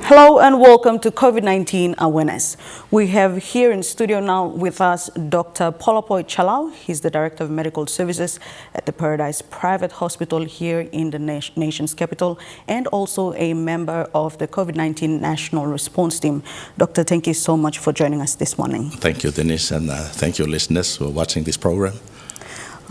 Hello and welcome to COVID-19 Awareness. We have here in studio now with us Dr. Polopoy Chalau. He's the Director of Medical Services at the Paradise Private Hospital here in the nation's capital and also a member of the COVID-19 National Response Team. Doctor, thank you so much for joining us this morning. Thank you, Denise, and thank you, listeners, for watching this program.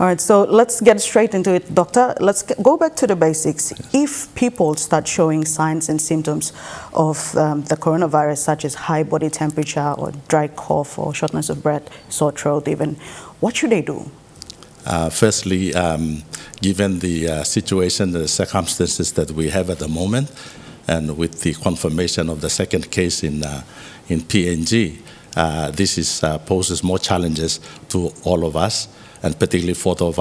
All right, so let's get straight into it, Doctor. Let's go back to the basics. Yes. If people start showing signs and symptoms of the coronavirus, such as high body temperature or dry cough or shortness of breath, sore throat even, what should they do? Firstly, given the situation, the circumstances that we have at the moment, and with the confirmation of the second case in PNG, this poses more challenges to all of us, and particularly for those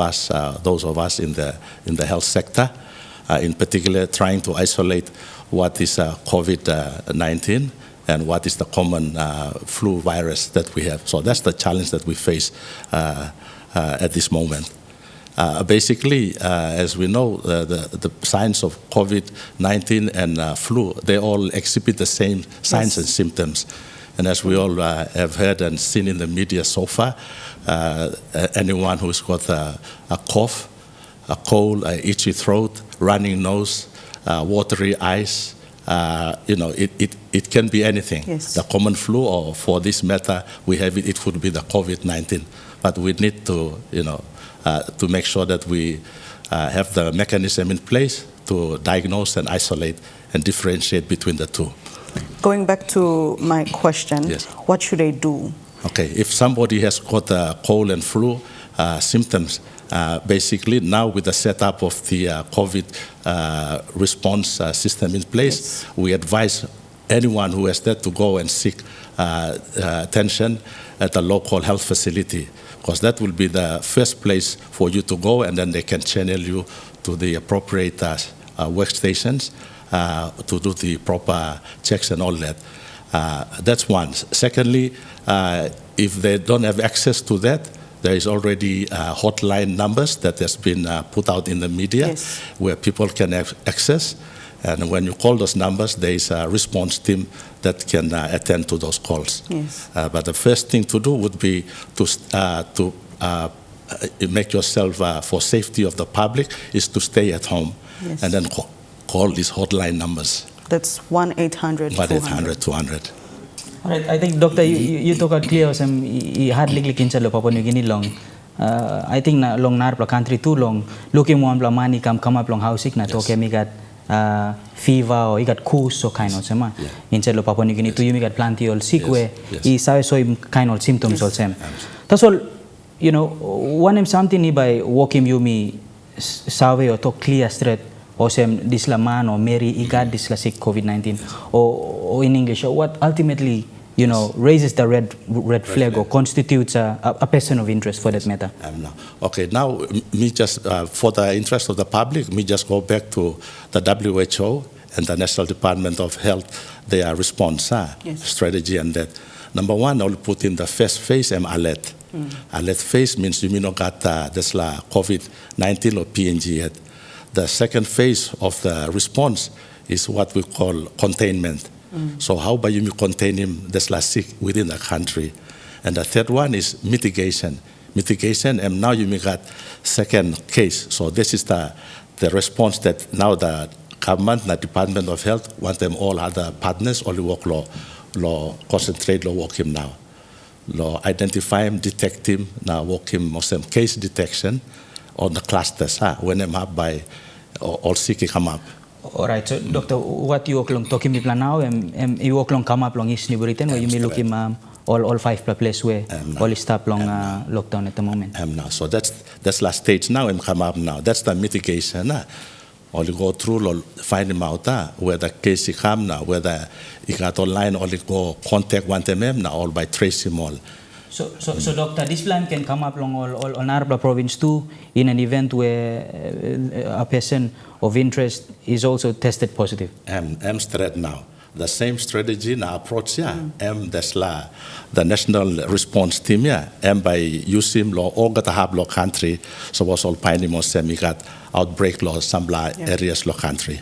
of us in the health sector, in particular trying to isolate what is COVID-19 and what is the common flu virus that we have. So that's the challenge that we face at this moment. Basically, as we know, the signs of COVID-19 and flu, they all exhibit the same signs and symptoms. And as we all have heard and seen in the media so far, anyone who's got a cough, a cold, an itchy throat, running nose, watery eyes, it can be anything. Yes. The common flu, or for this matter, we have it could be the COVID-19. But we need to, to make sure that we have the mechanism in place to diagnose and isolate and differentiate between the two. Going back to my question, yes. What should they do? Okay, if somebody has got a cold and flu symptoms, basically now with the setup of the COVID response system in place, yes. We advise anyone who has that to go and seek attention at a local health facility, because that will be the first place for you to go, and then they can channel you to the appropriate workstations to do the proper checks and all that. That's one. Secondly, if they don't have access to that, there is already hotline numbers that has been put out in the media, yes. Where people can have access. And when you call those numbers, there is a response team that can attend to those calls. Yes. But the first thing to do would be to make yourself, for safety of the public, is to stay at home, yes. And then call these hotline numbers. That's 1-800-200. 1-800-200. All right, I think, Doctor, you talk about clear some hardly kinsa lo Papua New Guinea long. I think na long nar country too long. Looking one pla money come up long house na to kemi got fever or you got coughs or kind of sema. Instead lo Papua New Guinea to you got plenty of sick way. I saw so kind of symptoms all same. That's all. One something by walking you me sawe or talk clear straight. Or sem disla man or Mary igad disla sick COVID-19 or in English, or what ultimately raises the red flag or constitutes a person of interest for that matter. Okay, now me just for the interest of the public, me just go back to the WHO and the National Department of Health, their response strategy, and that. Number one, I'll put in the first phase alert. Alert phase means you may not got this COVID-19 or PNG yet. The second phase of the response is what we call containment. So how about you contain him this last sick within the country? And the third one is mitigation. Mitigation, and now you may got second case. So this is the response that now the government, the Department of Health, want them all other partners only work law concentrate law work him now. Law identify him, detect him, now work him some case detection on the clusters, when them up by all sick come up. All right, so Doctor, what you long talking me plan now, you long come up long is Britain where you may look him all 5 place where all is stop long lockdown at the moment. Now, so that's last stage now. Come up now. That's the mitigation. Only go through, find him out where the case he come now, whether he got online, only go contact one them now, all by trace him all. So Doctor, this plan can come up along all Narabla province too, in an event where a person of interest is also tested positive. I'm straight now. The same strategy now approach the national response team by using law all got have law country, so was all pioneer semi got outbreak law some areas law country.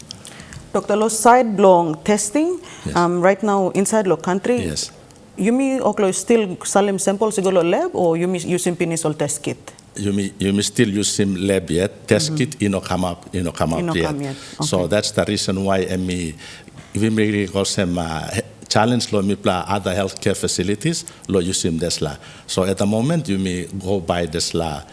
Dr. Lo, side-blown testing, Yes. Right now, inside the country, Yes. you mean oklo still salim samples go lab or you mean using pinisol test kit? You may still use sim lab yet test kit come up yet. Okay. So that's the reason why we may call some challenge lo mi pla other healthcare facilities lo use him desla. So at the moment you may go by desla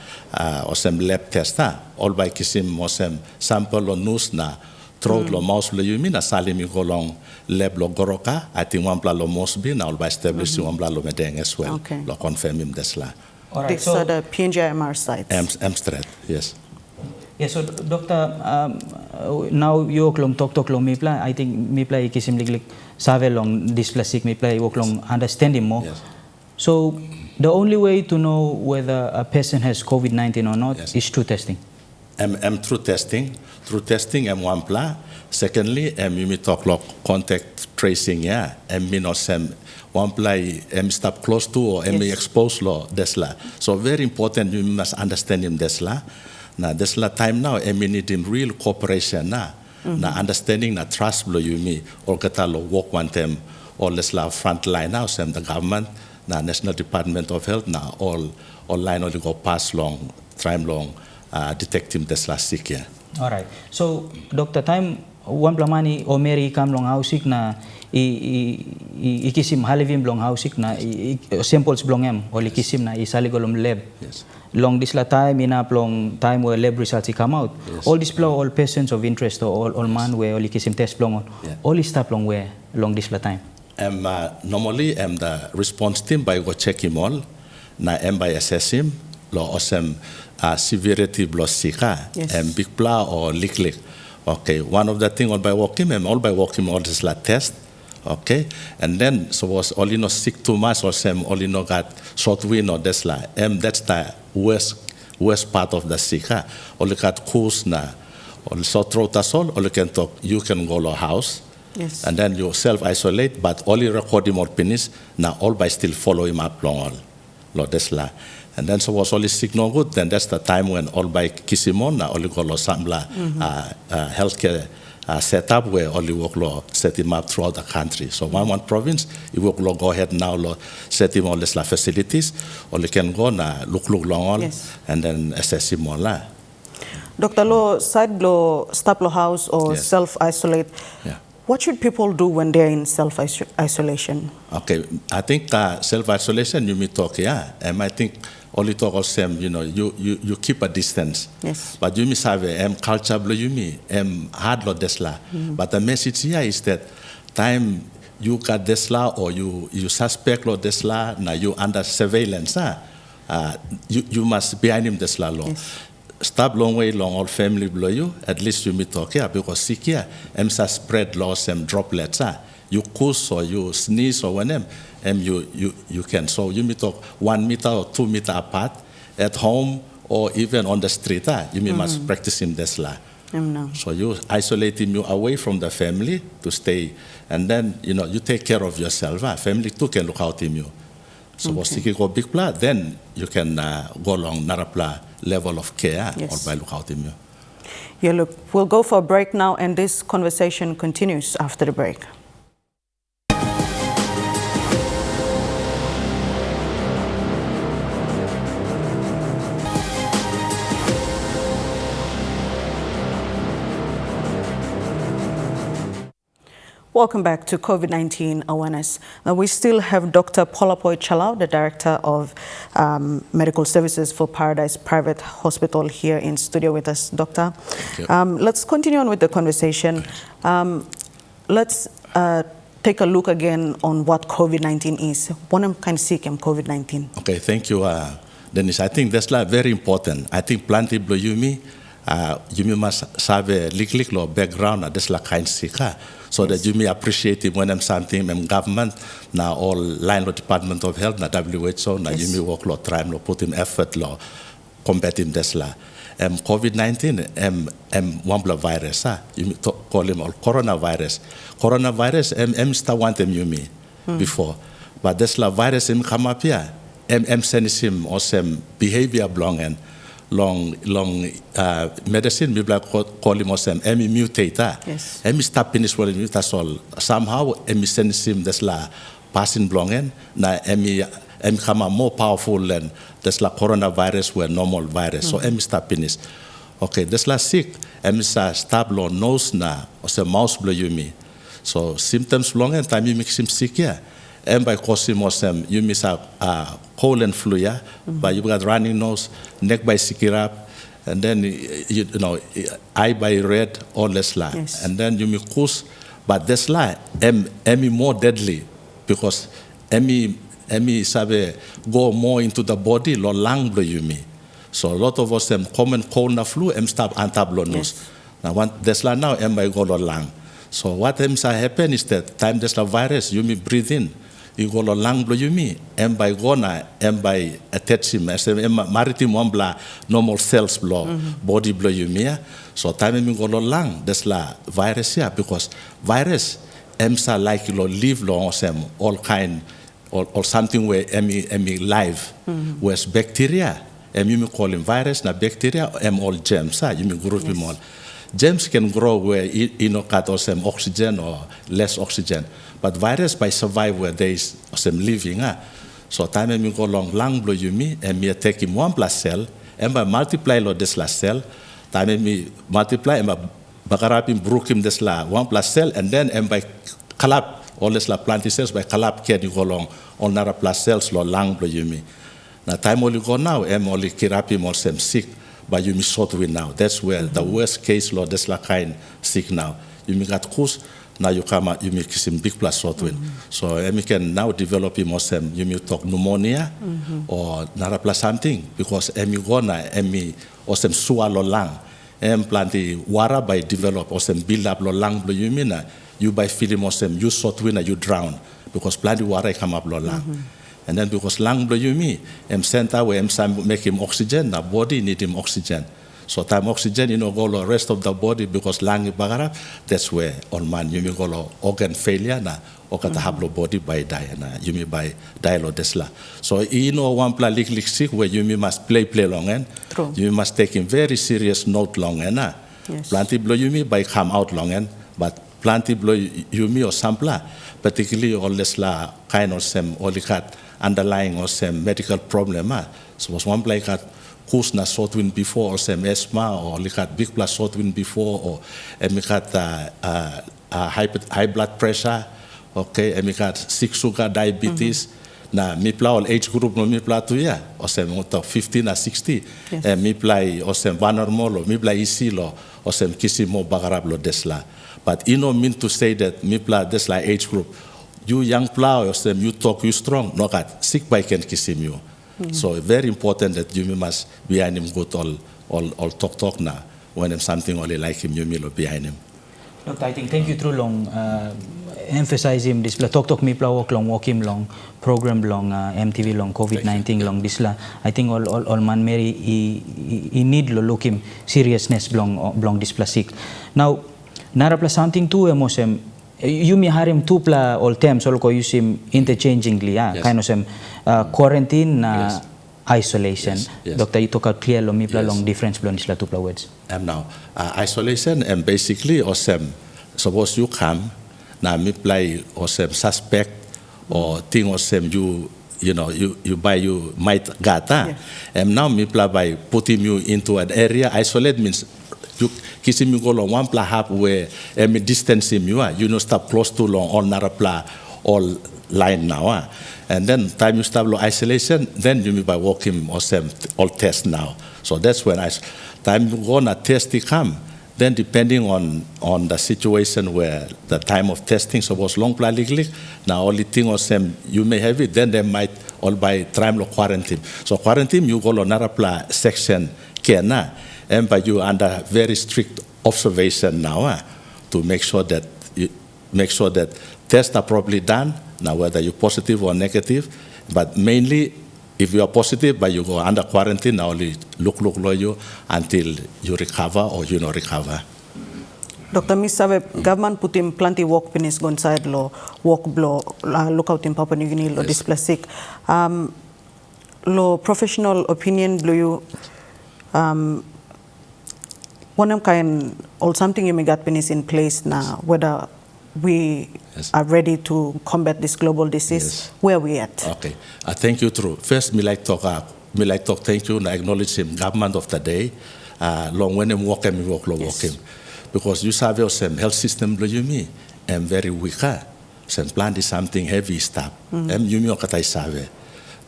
or some lab tester all by kisim or some sample or news na throat lo mouse lo you mean a salim you go long lab lo goroka I think one pla lo mosbi na all by establish one pla lo medeng as well. Okay. Lo confirm him desla. All right, These are the PNGIMR sites. Amstrad, yes. Yes, so doctor, now you oklong tok long mipla. I think mipla ikisim liglik save long dysplasia mipla oklong understand him more. Yes. So the only way to know whether a person has COVID-19 or not Yes. is through testing. Through testing. Through testing, one pla. Secondly, you may talk like contact tracing, yeah. Me no sem one play stop close to or me Yes. expose law desla. So very important you must understand him desla. Now desla time now me need him real cooperation na. Na understanding na trust blow you me or kata lo work one time or desla front line now sem the government na National Department of Health na all line only go pass long time long detect him desla sick yeah. All right. So doctor, time one plamani o meri kam long hausik na ikisim halivim long hausik na samples blong em o ikisim na isaligolom lab. Yes. Long this la time ina long time where lab results come out. Yes. All this blow all persons of interest or all man where all ikisim test blong on. Yeah. All is stop long where long this la time. Normally the response team by go check him all na by assess him lo osem severity blo sika Yes. big pla or lick. Okay, one of the thing all by walking all this la test. Okay, and then so was only no sick too much or some only no got short wind or this la that's the worst part of the sika. Only got course na or so throat as all you can talk you can go to house. Yes. And then you self-isolate, but only record him or finish, now all by still follow him up long all. Lo desla. And then so was only sick no good, then that's the time when all by kiss him on, now only go lo samla healthcare setup where only work lo set him up throughout the country. So one province, you work lo go ahead now lo set him all this la facilities, only can go na look long all, Yes. and then assess him all la. Dr. Lo, side lo stop lo house or Yes. self-isolate. Yeah. What should people do when they're in self-isolation? Okay, I think self-isolation you may talk, yeah. I think only talk of same, you keep a distance. Yes. But you must have a culture blow you me, hard lo desla. But the message here is that time you got desla or you suspect lo desla, now you under surveillance, you must behind him desla law. Yes. Stop long way long all family blow you, at least you may talk here because sick here, spread loss and droplets. You cough or you sneeze or whenever, you can. So you may talk 1 meter or 2 meter apart at home or even on the street. You may must practice in this la. No. So you isolate him you away from the family to stay, and then you take care of yourself. Family too can look out in you. So once you go big pla, then you can go along narapla level of care Yes. or by look out in you. Yeah, look, we'll go for a break now, and this conversation continues after the break. Welcome back to COVID-19 Awareness. Now, we still have Dr. Polapoy Chalau, the Director of Medical Services for Paradise Private Hospital here in studio with us. Doctor, let's continue on with the conversation. Let's take a look again on what COVID-19 is. What kind of sick am COVID-19? Okay, thank you, Dennis. I think that's very important. I think plenty blow you must have a little background that's like kind sick. So that you may appreciate it when I'm something government now all line of Department of Health na WHO now you may work lot try to put in effort lo combat in this la COVID-19 one virus you may call him all coronavirus still want them you me before but this la virus come up here send him or some behavior belong and long medicine mi bla call him osem emi mutator Yes. emi stappinis wala mutasol somehow emi sensim desla passing blongen na emi kama more powerful than desla coronavirus were normal virus so emi stappinis okay desla sick emi sa stablo nose na osem mouse blow yumi so symptoms blongen time mi mixim sick ya and by causing osem yumi sa cold and flu ya but you got running nose neck by sikirap and then you know eye by red or less la Yes. and then you may cause but this la emi more deadly because emi sabe go more into the body lo lung blow you me so a lot of us common cold na flu stop antablo nose Yes. now one this la now by go lo lung so what sa happen is that time this la virus you may breathe in you go lo lang blow you me by gona by attach him as maritim one bla normal cells blow body blow you me so time me go lo lang this la virus yeah because virus sa like lo live long all kind or something where emi live whereas bacteria you may call him virus na bacteria all germs you may group them all germs can grow where you know got oxygen or less oxygen but virus by survive where there is some living so time me go long lung blow you me take him one plus cell by multiply lo this la cell time me multiply bakarapin broke him this la one plus cell and then by collapse all this la plant cells by collapse can you go long on nara plus cells lo lung blow you me now time only go now only kirapim all some sick but you me short with now that's where the worst case lo this la kind sick now you me got cause now you come out, you make some big plus short win. So you can now develop him you may talk pneumonia or nara plus something because gonna or some swallow lung. Plenty water by develop or some build up lo lung blow you mean you by feeling you short win you drown because plenty water come up lo lung. And then because lung blow you me center where make him oxygen, the body need him oxygen. So time oxygen, go the rest of the body because lung bagara, that's where on man you may go organ failure na or kata hablo body by die na you may by die lo desla. So one pla lik sick where you must play long and you must take in very serious note long and Yes. plenty blow you me by come out long and but plenty blow you me or sampla particularly all this la kind of some or underlying or some medical problem so was one like cause na short wind before or some asthma or likat big plus short wind before or emikat high blood pressure okay emikat sick sugar diabetes na mipla all age group no mipla tu ya or some 50 na 60 mipla or some normal or mipla isi lo or some kisi mo bagarab lo desla but mean to say that mipla desla age group you young plow or some you talk you strong no got sick by can kisim you. So very important that you must behind him good all talk now when something only like him you will behind him. Doctor, I think thank you through long emphasize him this talk me walk him long program long EMTV long COVID-19 long this la I think all man Mary he need lo look him seriousness long this plastic. Now nara plus something too emosem you may harim two pla all terms all ko use him interchangingly Yes. kind of some quarantine isolation. Yes. Doctor, you talk out clear lo mi pla Yes. long difference blon isla two pla words. Now isolation and basically or some suppose you come now me play or some suspect or thing or some you buy you might gata and now me play by putting you into an area isolate means you kissing you go long one pla half where me distance him you stop close too long all nara pla all line now and then time you start isolation then you may by walking or some all test now so that's when time you gonna test come then depending on the situation where the time of testing suppose long pla liglig now only thing or some you may have it then they might all by time lo quarantine so quarantine you go lo nara pla section kena and by you under very strict observation now to make sure that tests are properly done now whether you're positive or negative but mainly if you are positive but you go under quarantine now only look you until you recover or you not recover. Dr. Misabe, government put in plenty work penis go inside lo work blow lookout in Papua New Guinea lo Yes. dysplastic lo professional opinion blow you one kind or something you may get is in place now, whether we are ready to combat this global disease, where are we at? Okay, thank you, True. First, me like talk thank you and acknowledge him, government of the day, long when him walk him, walk him. Because you have some health system, you me, and very weak. Some plant is something heavy stuff. You me okatai save.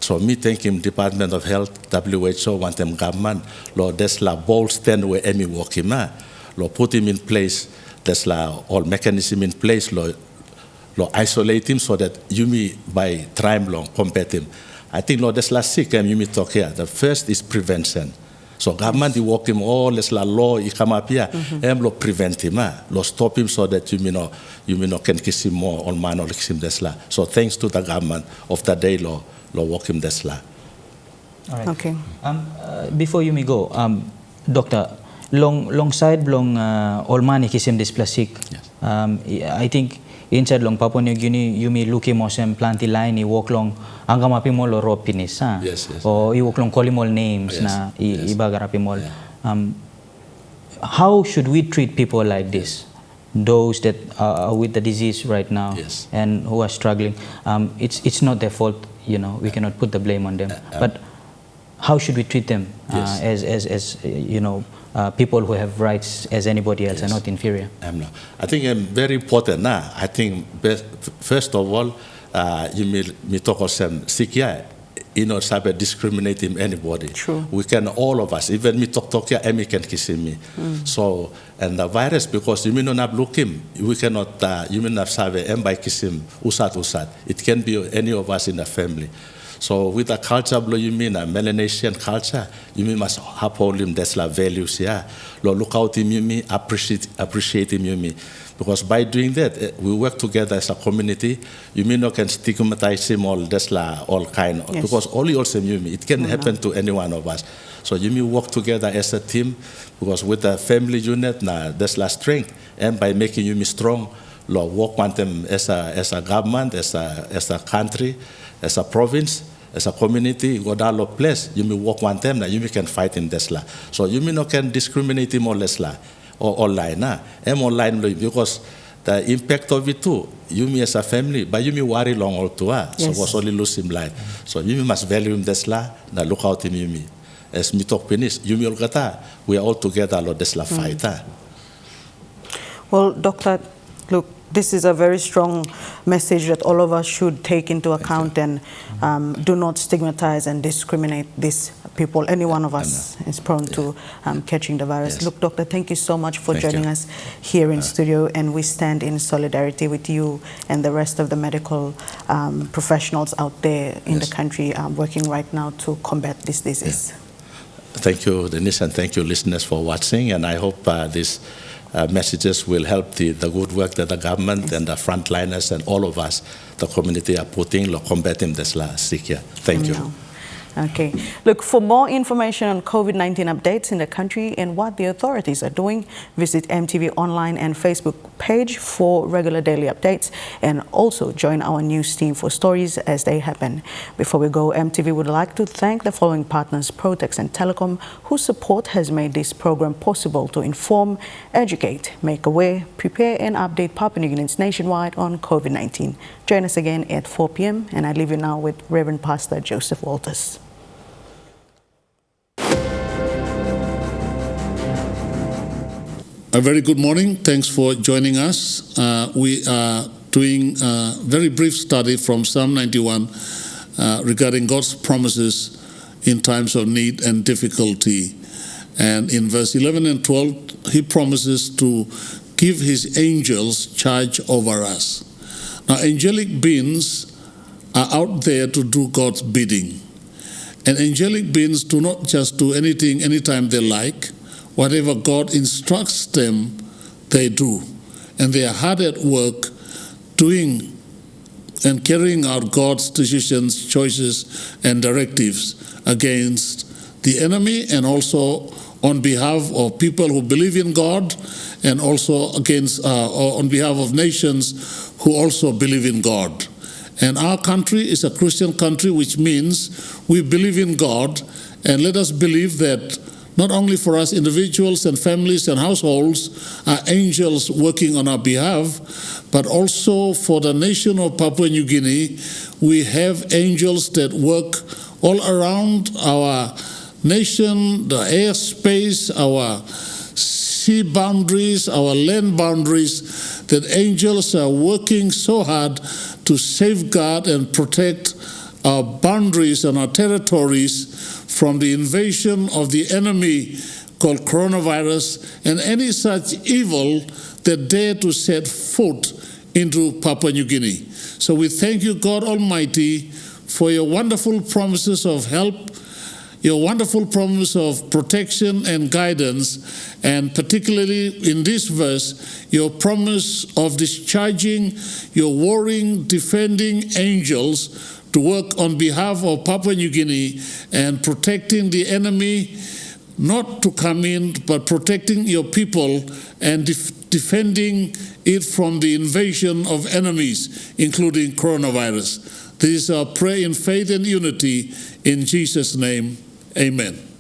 So me thank him, Department of Health, WHO, want them government, Lord, there's la bold stand where Emmy walk him, Lord, put him in place, there's la all mechanism in place, Lord, isolate him so that you me by time long combat him. I think, Lord, there's la sick, and you me talk here. The first is prevention. So government, you walk him all, there's la law, you come up here, and Lord, prevent him, Lord, stop him so that you know, can kiss him more, all man or kiss him, there's la. So thanks to the government of the day, Lord, walk him this la. All right. Okay. Before you may go, Doctor, long side long all money kisim this plastic. Yes. I think inside long Papua New Guinea you may look him some planty line you walk long angamapi mol or ropinis, Yes. or you walk long kolimol names na ibagarapi mol. How should we treat people like this? Those that are with the disease right now and who are struggling, it's not their fault, you know. We cannot put the blame on them. But how should we treat them as you know, people who have rights as anybody else and not inferior? I think very important now. I think first of all, you may talk of some sick, you know, cyber discriminating anybody. True. We can, all of us, even me talk here, Emmy can kiss me. So, and the virus, because you may not look him, we cannot, you may not have a by kiss him, usat. It can be any of us in the family. So with the culture, you mean a Melanesian culture, you mean must uphold him, that's la values, look out him, you mean appreciate him, you mean. Because by doing that, we work together as a community. You mean not can stigmatize him all, that's la all kind of, because only also you mean, it can happen to any one of us. So you mean work together as a team, because with the family unit, that's la strength, and by making you strong, work on them as a government, as a country, as a province, as a community, go down a place, you may work one time, you can fight in this. So you may not can discriminate him or less or online. I'm online because the impact of it too, you me as a family, but you me worry long all too. So was only lose him life. So you must value him this now look out in you me. As me talk finish, you me all gata, we are all together lo this fight. Well, Doctor, look, this is a very strong message that all of us should take into account and do not stigmatize and discriminate these people. Any one of us is prone to catching the virus. Look, Doctor, thank you so much for joining us here in studio, and we stand in solidarity with you and the rest of the medical professionals out there in the country working right now to combat this disease. Thank you, Denise, and thank you, listeners, for watching, and I hope this messages will help the good work that the government and the frontliners and all of us, the community, are putting to combating this sick year. Thank you. Okay. Look, for more information on COVID-19 updates in the country and what the authorities are doing, visit EMTV online and Facebook page for regular daily updates, and also join our news team for stories as they happen. Before we go, EMTV would like to thank the following partners: Protex and Telecom, whose support has made this program possible to inform, educate, make aware, prepare and update Papua New Guineans nationwide on COVID-19. Join us again at 4 p.m. and I leave you now with Reverend Pastor Joseph Walters. A very good morning. Thanks for joining us. We are doing a very brief study from Psalm 91 regarding God's promises in times of need and difficulty. And in verse 11 and 12, he promises to give his angels charge over us. Now, angelic beings are out there to do God's bidding. And angelic beings do not just do anything anytime they like. Whatever God instructs them, they do. And they are hard at work doing and carrying out God's decisions, choices, and directives against the enemy, and also on behalf of people who believe in God, and also against or on behalf of nations who also believe in God. And our country is a Christian country, which means we believe in God, and let us believe that not only for us individuals and families and households, are angels working on our behalf, but also for the nation of Papua New Guinea, we have angels that work all around our nation, the airspace, our sea boundaries, our land boundaries, that angels are working so hard to safeguard and protect our boundaries and our territories from the invasion of the enemy called coronavirus and any such evil that dare to set foot into Papua New Guinea. So we thank you, God Almighty, for your wonderful promises of help, your wonderful promise of protection and guidance, and particularly in this verse, your promise of discharging your warring, defending angels to work on behalf of Papua New Guinea and protecting the enemy, not to come in, but protecting your people and defending it from the invasion of enemies, including coronavirus. This is our prayer in faith and unity. In Jesus' name, amen.